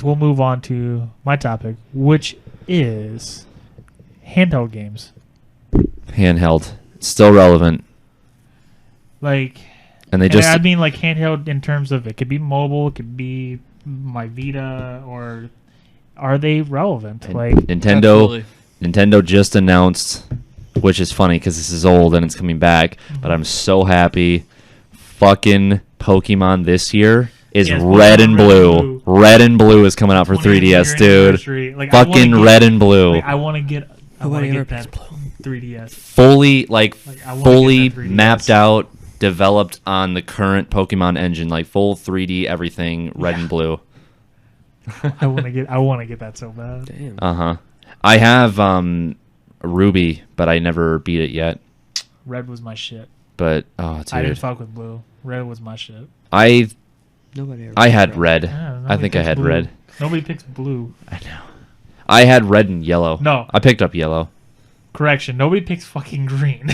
we'll move on to my topic, which is handheld games. Handheld. It's still relevant. Like, and I mean like handheld in terms of it could be mobile, it could be my Vita, or are they relevant? Like Nintendo just announced, which is funny because this is old and it's coming back, but I'm so happy. Fucking Pokemon this year is red and blue. Red and blue is coming out for 3DS, dude. Like, fucking red and blue. Like, I want to get that 3DS. Fully mapped out, developed on the current Pokemon engine, like full 3D everything, red and blue. I want to get that so bad. Damn. I have Ruby, but I never beat it yet. Red was my shit. But dude. I didn't fuck with blue. Red was my shit. I had red. red. Yeah, I think I had blue. red. Nobody picks blue. I know. I had red and yellow. No. I picked up yellow. Correction. Nobody picks fucking green.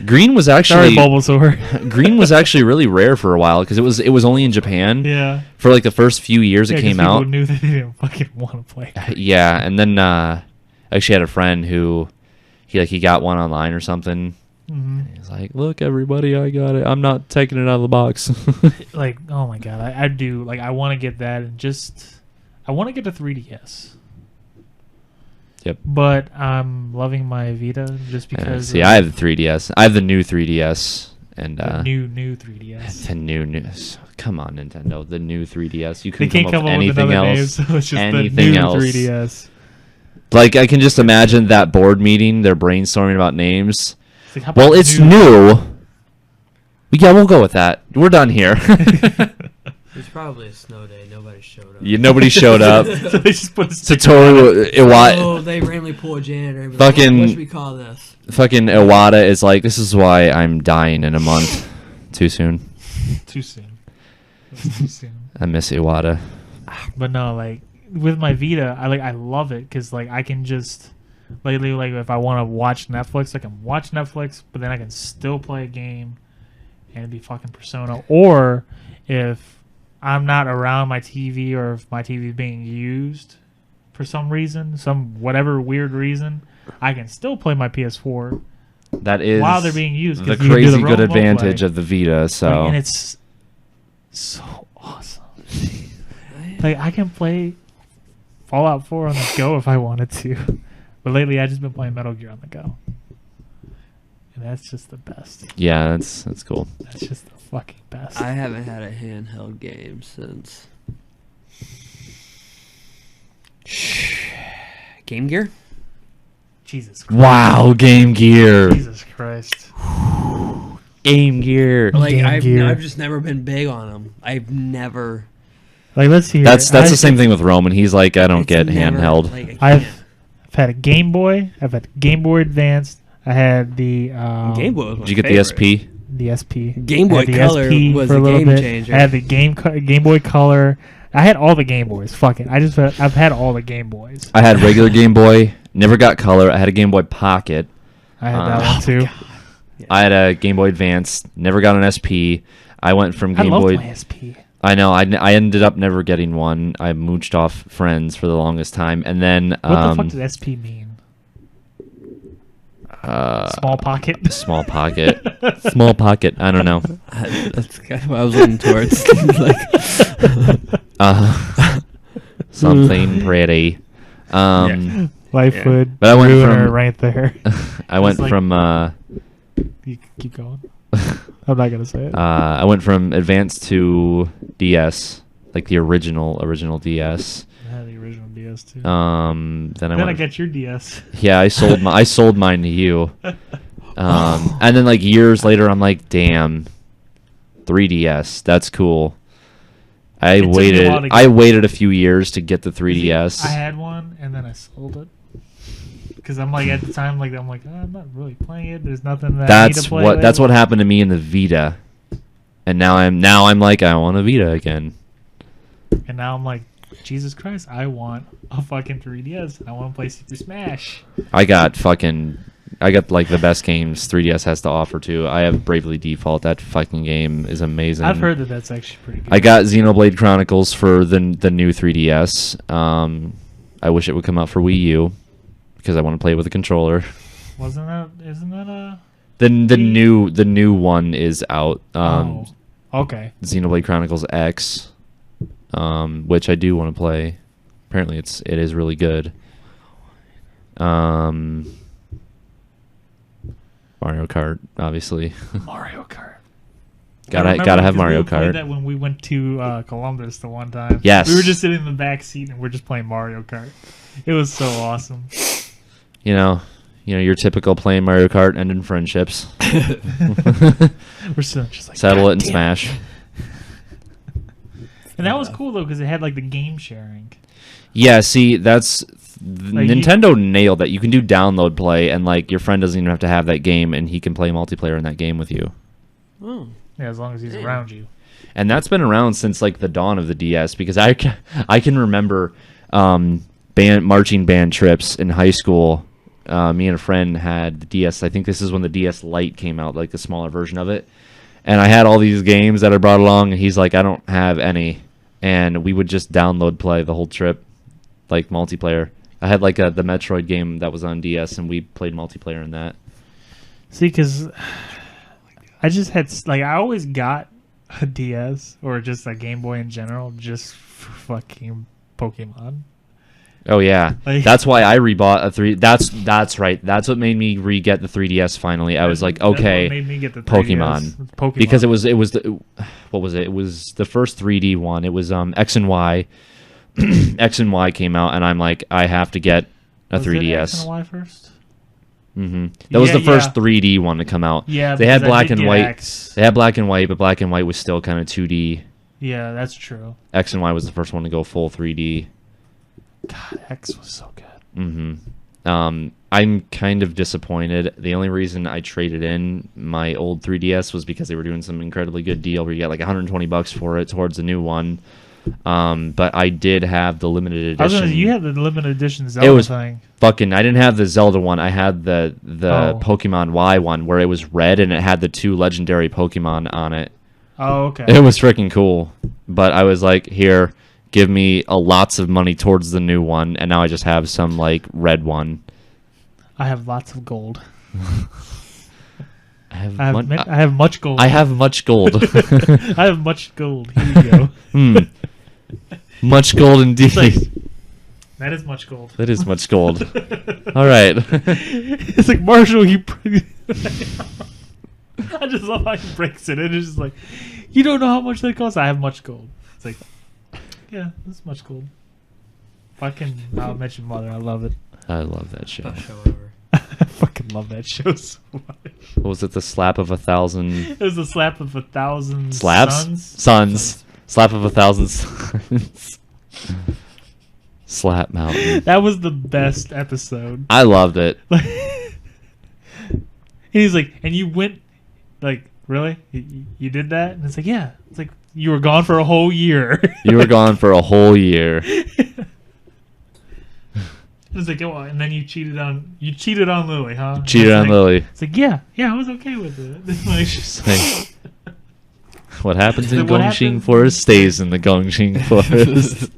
Green was actually Sorry, Bulbasaur. Green was actually really rare for a while because it was only in Japan. Yeah. For like the first few years it came out. People knew that they didn't fucking want to play. Yeah, and then I actually had a friend who he got one online or something. Mm-hmm. He's like, "Look, everybody, I got it. I'm not taking it out of the box." Like, oh my god, I do. Like, I want to get that, and I want to get the 3DS. Yep. But I'm loving my Vita just because. See, I have the 3DS. I have the new 3DS, and the new 3DS. The new. Come on, Nintendo. The new 3DS. You couldn't come up with anything else. Name, so it's just anything the new else. 3DS. Like, I can just imagine that board meeting. They're brainstorming about names. It's like, well, it's new. Yeah, we'll go with that. We're done here. It's probably a snow day. Nobody showed up. Nobody showed up. So they just put Satoru Iwata. Oh, they randomly pull a janitor. Fucking. What should we call this? Fucking Iwata is like, this is why I'm dying in a month. Too soon. Too soon. Too soon. I miss Iwata. But no, like with my Vita, I love it because like I can just lately like if I want to watch Netflix, I can watch Netflix, but then I can still play a game and it'd be fucking Persona. Or if I'm not around my TV or if my TV is being used for some reason, some whatever weird reason, I can still play my PS4. That is while they're being used. The crazy good advantage of the Vita. So and it's so awesome. Like I can play Fallout 4 on the go if I wanted to, but lately I've just been playing Metal Gear on the go, and that's just the best. Yeah, that's cool. That's just the fucking best. I haven't had a handheld game since Game Gear. Jesus Christ. Wow, Game Gear. Jesus Christ. Game Gear. Like Game Gear. I've just never been big on them. I've never. Like let's see. That's the same thing with Roman. He's like, I don't get handheld. Like, I've had a Game Boy. I've had Game Boy Advanced. I had the Game Boy. Was my Did you get favorite. the SP? The SP. Game Boy Color was for a a little game bit. changer. I had the Game Boy Color. I had all the Game Boys. Fuck it. I've had all the Game Boys. I had regular Game Boy. Never got Color. I had a Game Boy Pocket. I had that one too. Yeah. I had a Game Boy Advance. Never got an SP. I went from Game I loved Boy. my SP. I know. I ended up never getting one. I mooched off friends for the longest time, and then What the fuck did SP mean? Small pocket. Small pocket. Small pocket. I don't know. That's kind of what I was looking towards. Something pretty. Life would But I went ruin from- her right there. I went like- from. You keep going. I'm not gonna say it. I went from Advance to DS, like the original DS. I had the original DS too. Then I got your DS. Yeah, I sold mine to you. And then like years later, I'm like, damn, 3DS, that's cool. I took me a while to waited a few years to get the 3DS. I had one and then I sold it because I'm like at the time I'm not really playing it. There's nothing that I need to play with. That's what happened to me in the Vita, and now I'm like, I want a Vita again. And now I'm like, Jesus Christ, I want a fucking 3DS and I want to play Super Smash. I got fucking I got like the best games 3DS has to offer too. I have Bravely Default. That fucking game is amazing. I've heard that that's actually pretty good. I got Xenoblade Chronicles for the new 3DS. I wish it would come out for Wii U because I want to play it with a controller. Isn't that a... The new one is out. Okay. Xenoblade Chronicles X, which I do want to play. Apparently, it is really good. Mario Kart, obviously. Mario Kart. gotta have Mario We played Kart. that when we went to Columbus the one time. Yes. We were just sitting in the back seat and we're just playing Mario Kart. It was so awesome. You know, your typical playing Mario Kart ending friendships. We're still just like Settle it and damn. smash. And that was cool though because it had like the game sharing. Yeah, see, that's Like Nintendo nailed that. You can do download play, and like your friend doesn't even have to have that game, and he can play multiplayer in that game with you. Oh. Yeah, as long as he's around you. And that's been around since like the dawn of the DS, because I can remember marching band trips in high school. Me and a friend had the DS. I think this is when the DS Lite came out, like the smaller version of it. And I had all these games that I brought along, and he's like, I don't have any. And we would just download play the whole trip, like multiplayer. I had like the Metroid game that was on DS, and we played multiplayer in that. See, because I just had I always got a DS or just a Game Boy in general just for fucking Pokemon. Oh yeah, Like- that's why I rebought a 3. That's right. That's what made me re-get the 3DS finally. I was like, That's what okay, made me get the 3DS. Pokemon. Pokemon. Because it was what was it? It was the first 3D one. It was X and Y. X and Y came out, and I'm like, I have to get a Was it 3DS. X and Y first? That was Yeah, the first yeah. 3D one to come out. Yeah, they had because I black did and get white. X. They had black and white, but black and white was still kind of 2D. Yeah, that's true. X and Y was the first one to go full 3D. God, X was so good. I'm kind of disappointed. The only reason I traded in my old 3DS was because they were doing some incredibly good deal where you get like $120 for it towards the new one. But I did have the limited I was edition. you had the limited edition Zelda was thing. Fucking, I didn't have the Zelda one. I had the Pokemon Y one where it was red and it had the 2 legendary Pokemon on it. Oh, okay. It was freaking cool. But I was like, here, give me lots of money towards the new one, and now I just have some like red one. I have lots of gold. I have I have much gold. I have much gold. I have much gold. Here you go. Much gold indeed. Like, that is much gold. That is much gold. All right. It's like Marshall. I just love how he breaks it. It's just like, you don't know how much that costs. I have much gold. It's like, yeah, that's much gold. Fucking, I'll mention Mother. I love it. I love that show. Best show ever. I fucking love that show so much. What was it? The slap of 1,000 It was a slap of 1,000 slaps? Sons. Slap of 1,000 sons. Slap Mountain. That was the best episode. I loved it. And he's like, and you went, like, really? You did that? And it's like, yeah. It's like, you were gone for a whole year. You were gone for a whole year. It's like, oh, and then you cheated on Lily, huh? Cheated on Lily. It's like, yeah, I was okay with it. It's like, Just like, what happens in What Gongxing happens- Forest stays in the Gongxing Forest.